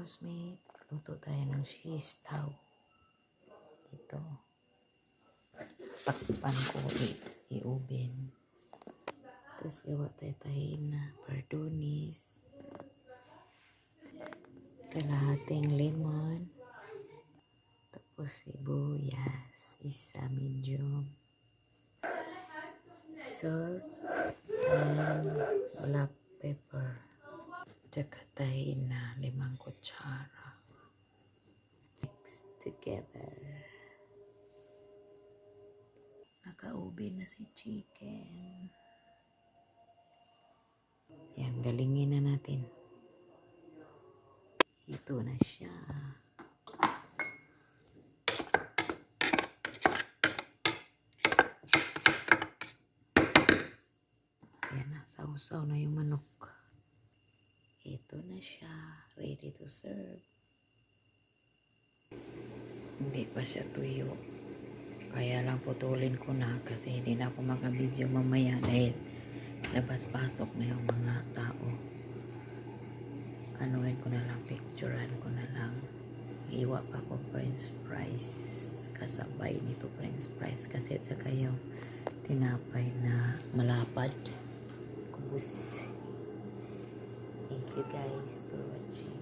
housemate, luto tayo ng sistaw. Ito. Takpan ko, i-oven. Tapos gawa tayo tahina, pardonis, kalahating lemon, tapos sibuyas, isa medium, salt, and black pepper, tsaka tahina, 5 kutsara. Mix together. Naka-ubi na si chicken. Yan, galingin na natin. Ito na siya. Yan na, sausaw na yung manok. Ito na siya. Ready to serve. Hindi pa siya tuyo. Kaya lang putulin ko na kasi hindi na ako makabidyo mamaya dahil labas-pasok na yung mga tao. Anuin ko na lang, picturean ko na lang. Iwa pa ko french fries. Kasabay nito french fries kasi at saka yung tinapay na malapad. Kubus. Thank you guys for watching.